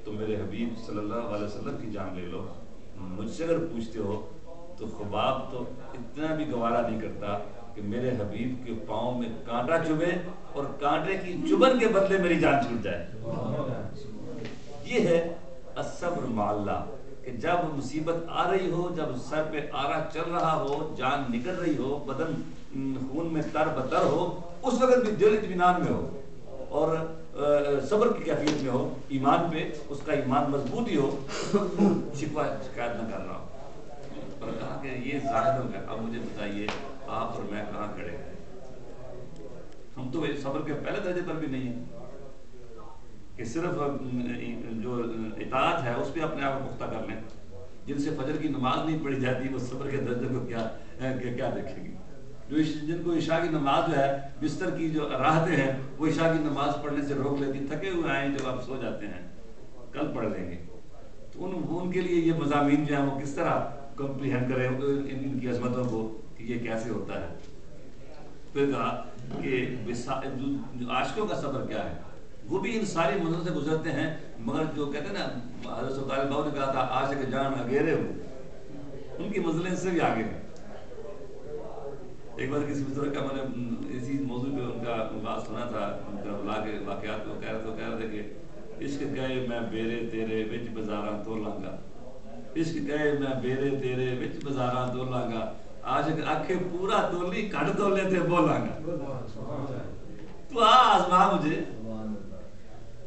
تو میرے حبیب صلی اللہ علیہ وسلم کی جان لے لو. مجھ سے اگر پوچھتے ہو تو خباب تو اتنا بھی گوارا نہیں کرتا کہ میرے حبیب کے پاؤں میں کانٹا چبھے اور کانٹے کی چبھن کے بدلے میری جان چھوٹ جائے. یہ ہے الصبر مع اللہ کہ جب مصیبت آ رہی ہو، جب سر پہ آرا چل رہا ہو، جان نکل رہی ہو، بدن خون میں تر بتر ہو، اس وقت بھی دل اطمینان میں ہو اور صبر کی کیفیت میں ہو، ایمان پہ اس کا ایمان مضبوط ہی ہو، شکوہ شکایت نہ کر رہا ہو. اور کہا کہ یہ ظاہر ہو گیا. اب مجھے بتائیے آپ اور میں کہاں کھڑے ہیں؟ ہم تو صبر کے پہلے درجے پر بھی نہیں ہیں کہ صرف جو اطاعت ہے اس پہ اپنے آپ کو پختہ کر لیں. جن سے فجر کی نماز نہیں پڑھی جاتی وہ صبر کے درجے کو کیا دیکھیں گے؟ جن کو عشاء کی نماز جو ہے بستر کی جو راحتیں ہیں وہ عشاء کی نماز پڑھنے سے روک لیتی. تھکے ہوئے آئیں جب آپ سو جاتے ہیں کل پڑھ لیں گے. تو ان کے لیے یہ مضامین جو ہیں وہ کس طرح کمپریہنڈ کریں ان کی عظمتوں کو کہ یہ کیسے ہوتا ہے. پھر کہا کہ عاشقوں کا صبر کیا ہے. وہ بھی ان ساری منزلوں سے گزرتے ہیں مگر جو کہتے ہیں نا حضرت سلطان بہو نے کہا تھا عاشق جان اگیرے ہو، ان کی منزلیں سے بھی آگے ہیں. ایک بار کسی بزرگ کا میں نے اسی موضوع پہ ان کا بات سنا تھا کربلا کے واقعات کو. کہہ رہے تھے کہ عشق گئے میں بیرے تیرے وچ بازاراں تولاں گا، عشق گئے میں بیرے تیرے وچ بازاراں تولاں گا، عاشق آکھے پورا تولی کٹ تولے تے بولاں گا. تو آزما مجھے،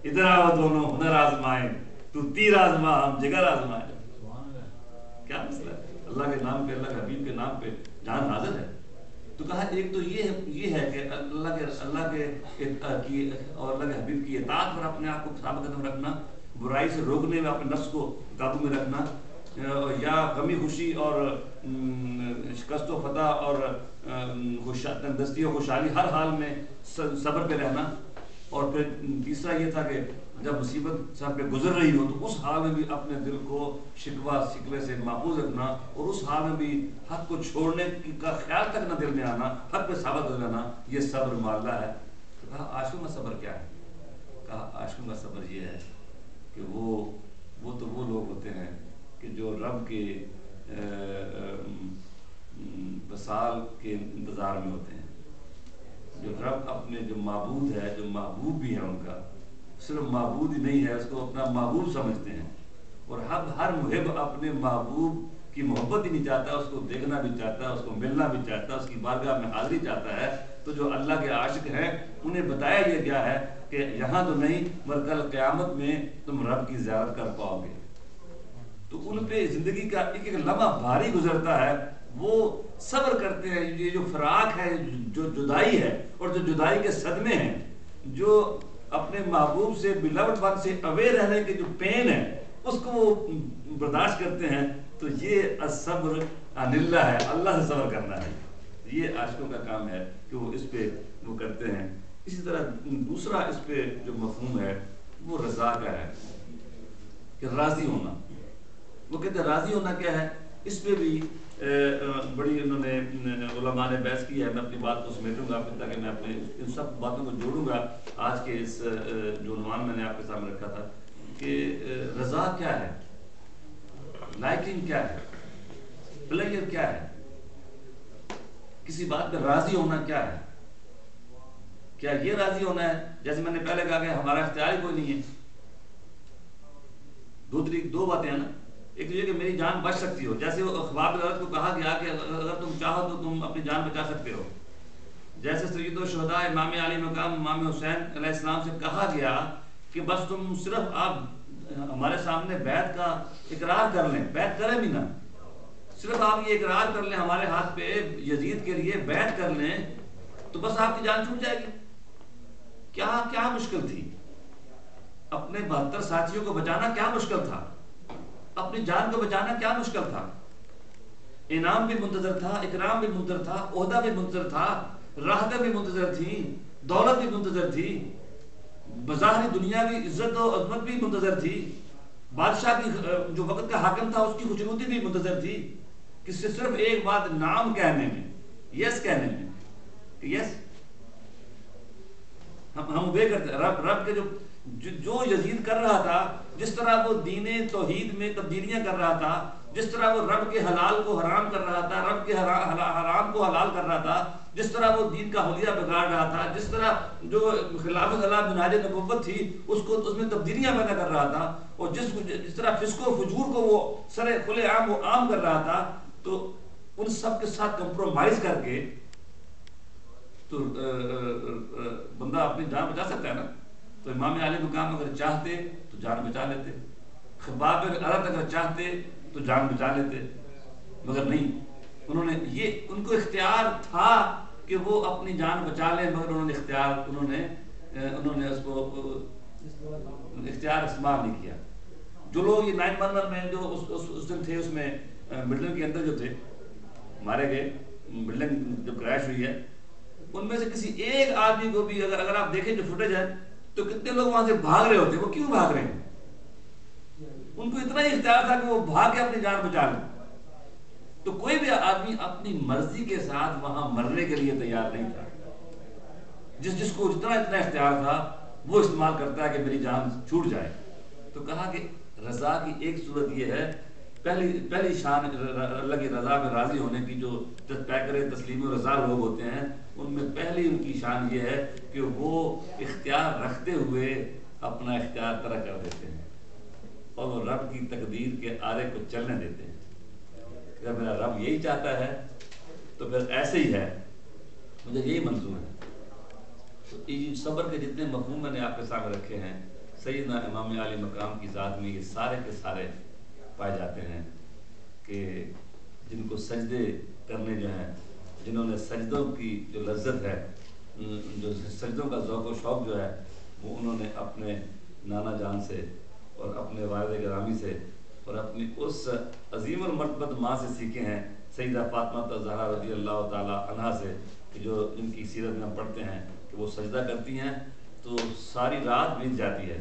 ادھر آؤ دونوں ہنر آزمائیں، تو تیر آزما ہم جگر آزمائیں. کیا مسئلہ ہے؟ اللہ کے نام پہ، اللہ کے حبیب کے نام پہ جان حاضر ہے. تو کہا ایک تو یہ ہے کہ اللہ کے اور اللہ کے حبیب کی اطاعت پر اپنے آپ کو ثابت قدم رکھنا، برائی سے روکنے میں اپنے نفس کو قابو میں رکھنا، یا غمی خوشی اور شکست و فتح اور تندرستی و خوشحالی ہر حال میں صبر پہ رہنا. اور پھر تیسرا یہ تھا کہ جب مصیبت سر پہ گزر رہی ہو تو اس حال میں بھی اپنے دل کو شکوہ شکوے سے محفوظ رکھنا اور اس حال میں بھی حق کو چھوڑنے کا خیال تک نہ دل میں آنا، حق پہ ثابت ہو جانا. یہ صبر معاملہ ہے. تو کہا عاشقوں کا صبر کیا ہے؟ کہا عاشقوں کا صبر یہ ہے کہ وہ تو وہ لوگ ہوتے ہیں کہ جو رب کے وصال کے انتظار میں ہوتے ہیں. جو رب اپنے جو معبود ہے، جو محبوب بھی ہے ان کا، صرف معبود ہی نہیں ہے، اس کو اپنا محبوب سمجھتے ہیں. اور ہر محب اپنے محبوب کی محبت ہی نہیں چاہتا، اس کو دیکھنا بھی چاہتا ہے، اس کو ملنا بھی چاہتا ہے، اس کی بارگاہ میں حاضری چاہتا ہے. تو جو اللہ کے عاشق ہیں انہیں بتایا یہ گیا ہے کہ یہاں تو نہیں مگر کل قیامت میں تم رب کی زیارت کر پاؤ گے. تو ان پہ زندگی کا ایک ایک لمحہ بھاری گزرتا ہے. وہ صبر کرتے ہیں. یہ جو فراق ہے، جو جدائی ہے اور جو جدائی کے صدمے ہیں، جو اپنے محبوب سے بلاوڈ ون سے اوے رہنے کے جو پین ہے اس کو وہ برداشت کرتے ہیں. تو یہ الصبر عن اللہ ہے، اللہ سے صبر کرنا ہے. یہ عاشقوں کا کام ہے کہ وہ اس پہ وہ کرتے ہیں. اسی طرح دوسرا اس پہ جو مفہوم ہے وہ رضا کا ہے کہ راضی ہونا. وہ کہتے ہیں راضی ہونا کیا ہے. اس پہ بھی بڑی انہوں نے علماء نے بحث کی ہے. میں اپنی بات کو سمیٹوں گا تاکہ میں اپنے ان سب باتوں کو جوڑوں گا آج کے اس جو عنوان میں نے آپ کے سامنے رکھا تھا کہ رضا کیا ہے، لائکنگ کیا ہے، پلیئر کیا ہے، کسی بات پہ راضی ہونا کیا ہے. کیا یہ راضی ہونا ہے جیسے میں نے پہلے کہا کہ ہمارا اختیار ہی کوئی نہیں ہے. دو باتیں ہیں نا. ایک تو یہ کہ میری جان بچ سکتی ہو، جیسے وہ اخبار عورت کو کہا گیا کہ اگر تم چاہو تو تم اپنی جان بچا سکتے ہو. جیسے سید الشہداء امام علی مقام امام حسین علیہ السلام سے کہا گیا کہ بس تم صرف آپ ہمارے سامنے بیعت کا اقرار کر لیں، بیعت کریں بھی نہ، صرف آپ یہ اقرار کر لیں ہمارے ہاتھ پہ یزید کے لیے بیعت کر لیں تو بس آپ کی جان چھوٹ جائے گی. کیا مشکل تھی؟ اپنے 72 ساتھیوں کو بچانا کیا مشکل تھا؟ اپنی جان کو بچانا کیا مشکل تھا؟ انعام بھی منتظر تھا، اکرام بھی منتظر تھا، عہدہ بھی منتظر تھا، راحتیں بھی منتظر تھیں، دولت بھی منتظر تھی، بظاہر دنیاوی عزت و عظمت بھی منتظر تھی، بادشاہ کی جو وقت کا حاکم تھا اس کی خوشنودی بھی منتظر تھی. کس سے صرف ایک بات نام کہنے میں، یس کہنے میں کہ یس ہم وہ کرتے ہیں. رب کے جو یزید کر رہا تھا جس طرح وہ دین توحید میں تبدیلیاں کر رہا تھا، جس طرح وہ رب کے حلال کو حرام کر رہا تھا، رب کے حرام کو حلال کر رہا تھا، جس طرح وہ دین کا حلیہ بگاڑ رہا تھا، جس طرح جو خلافت اللہ منہاج نبوت تھی اس میں تبدیلیاں پیدا کر رہا تھا، اور جس طرح فسق و فجور کو وہ سر کھلے عام وہ عام کر رہا تھا، تو ان سب کے ساتھ کمپرومائز کر کے تو بندہ اپنی جان بچا سکتا ہے نا. تو امام علی مقام اگر چاہتے تو جان بچا لیتے، خباب بن ارد اگر چاہتے تو جان بچا لیتے، مگر نہیں. انہوں نے ان کو اختیار تھا کہ وہ اپنی جان بچا لیں، مگر انہوں نے اس کو اختیار استعمال نہیں کیا. جو لوگ یہ 9/11 میں جو اس دن تھے، اس میں بلڈنگ کے اندر جو تھے مارے گئے، بلڈنگ جب کریش ہوئی ہے، ان میں سے کسی ایک آدمی کو بھی اگر آپ دیکھیں جو فوٹیج ہے تو کتنے لوگ وہاں سے بھاگ رہے ہوتے. وہ کیوں بھاگ رہے ہیں؟ ان کو اتنا ہی اختیار تھا کہ وہ بھاگ کے اپنی جان بچا لیں. تو کوئی بھی آدمی اپنی مرضی کے ساتھ وہاں مرنے کے لیے تیار نہیں تھا. جس کو جتنا اختیار تھا وہ استعمال کرتا ہے کہ میری جان چھوٹ جائے. تو کہا کہ رضا کی ایک صورت یہ ہے، پہلی شان اللہ کی رضا میں راضی ہونے کی، جو پیکر تسلیم و رضا لوگ ہوتے ہیں ان میں پہلی ان کی شان یہ ہے کہ وہ اختیار رکھتے ہوئے اپنا اختیار ترک کر دیتے ہیں اور وہ رب کی تقدیر کے آرے کو چلنے دیتے ہیں. اگر میرا رب یہی چاہتا ہے تو پھر ایسے ہی ہے، مجھے یہی منظور ہے. تو یہ صبر کے جتنے مفہوم میں نے آپ کے سامنے رکھے ہیں، سیدنا امام علی مقام کی ذات میں یہ سارے کے سارے پائے جاتے ہیں کہ جن کو سجدے کرنے جو ہیں، جنہوں نے سجدوں کی جو لذت ہے، جو سجدوں کا ذوق و شوق جو ہے، وہ انہوں نے اپنے نانا جان سے اور اپنے والد گرامی سے اور اپنی اس عظیم المرتبت ماں سے سیکھے ہیں، سیدہ فاطمہ زہرا رضی اللہ تعالی عنہا سے، کہ جو جن کی سیرت میں ہم پڑھتے ہیں کہ وہ سجدہ کرتی ہیں تو ساری رات بیت جاتی ہے.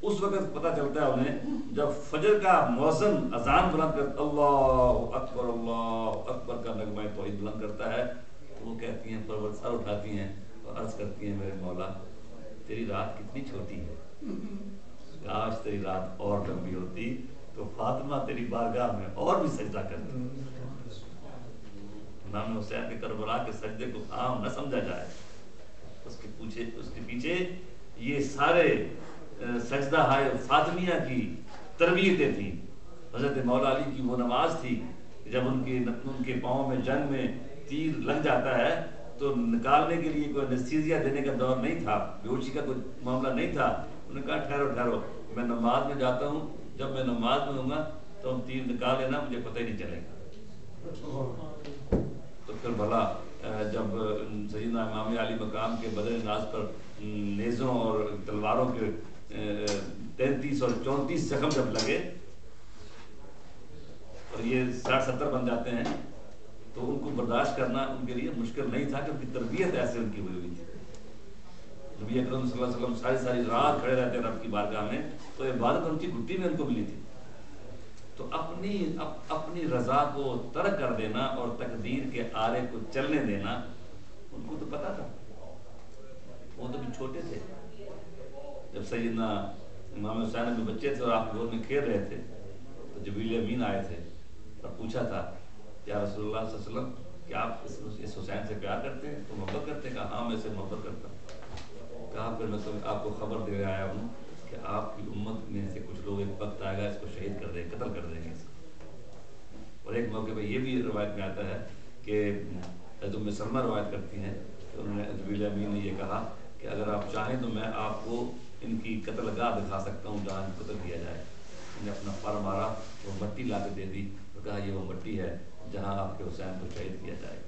اس وقت پتہ چلتا ہے انہیں جب فجر کا مؤذن اذان بلند کرتا، اللہ اکبر کا نغمہ توحید بلند کرتا ہے، تو وہ کہتی ہیں، پرور سر اٹھاتی ہیں اور عرض کرتی ہیں، میرے مولا تیری رات کتنی چھوٹی ہے، کاش تیری رات اور لمبی ہوتی تو فاطمہ تیری بارگاہ میں اور بھی سجدہ کرتی. امام حسین کے کربلا کے سجدے کو عام نہ سمجھا جائے، اس کے پیچھے یہ سارے سجدہ ہائے فاطمیہ کی تربیتیں تھیں. حضرت مولا علی کی وہ نماز تھی جب ان کے پاؤں میں جنگ میں تیر لگ جاتا ہے تو نکالنے کے لیے کوئی انستھیزیا دینے کا دور نہیں تھا، بے ہوشی کا کوئی معاملہ نہیں تھا. انہوں نے کہا ٹھہرو میں نماز میں جاتا ہوں، جب میں نماز میں ہوں گا تو ہم تیر نکال لینا، مجھے پتہ ہی نہیں چلے گا. تو پھر بھلا جب سیدنا امام علی مقام کے بدن ناز پر نیزوں اور تلواروں کے 33 اور 34 زخم جب لگے اور یہ 60-70 بن جاتے ہیں، تو ان کو برداشت کرنا ان کے لیے مشکل نہیں تھا، کہ ان کی تربیت ایسے ان کی ہوئی تھی. نبی اکرم صلی اللہ علیہ وسلم ساری رات کھڑے رہتے ہیں رب کی بارگاہ میں، تو عبادت ان کی گھٹی میں ان کو ملی تھی. تو اپنی رضا کو ترک کر دینا اور تقدیر کے آرے کو چلنے دینا، ان کو تو پتا تھا. وہ تو بھی چھوٹے تھے جب سیدنا امام حسین میں بچے تھے اور آپ گود میں کھیل رہے تھے، تو جبریل امین آئے تھے اور پوچھا تھا، یا رسول اللہ صلی اللہ علیہ وسلم کہ آپ اس حسین سے پیار کرتے ہیں، تو محبت کرتے ہیں؟ کہا ہاں میں سے محبت کرتا ہوں. کہا پھر میں تو آپ کو خبر دے آیا ہوں کہ آپ کی امت میں سے کچھ لوگ ایک وقت آئے گا اس کو شہید کر دیں، قتل کر دیں گے اس کو. اور ایک موقع پہ یہ بھی روایت میں آتا ہے کہ حضرت ام سلمہ روایت کرتی ہیں کہ انہوں نے جبریل امین نے یہ کہا کہ اگر آپ چاہیں تو میں آپ کو ان کی قتل گاہ دکھا سکتا ہوں جہاں قتل کیا جائے. انہوں نے اپنا پر مارا، وہ مٹی لا کے دے دی اور کہا یہ وہ مٹی ہے جہاں آپ کے حسین کو شہید کیا جائے.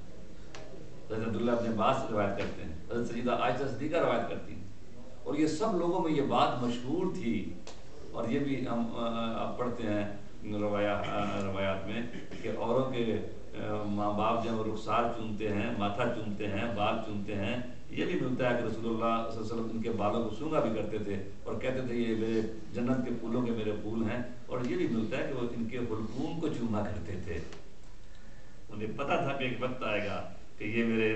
حضرت عبداللہ ابن عباس روایت کرتے ہیں، حضرت سیدہ عائشہ صدیقہ روایت کرتی ہیں، اور یہ سب لوگوں میں یہ بات مشہور تھی. اور یہ بھی ہم آپ پڑھتے ہیں روایات میں کہ اوروں کے ماں باپ جب رخسار چومتے ہیں، ماتھا چومتے ہیں، بال چومتے ہیں، یہ بھی ملتا ہے کہ رسول اللہ صلی اللہ علیہ وسلم ان کے بالوں کو سونگا بھی کرتے تھے اور کہتے تھے یہ میرے جنت کے پھولوں کے میرے پھول ہیں. اور یہ بھی ملتا ہے کہ وہ ان کے حلقوم کو چوما کرتے تھے. انہیں پتہ تھا کہ ایک وقت آئے گا کہ یہ میرے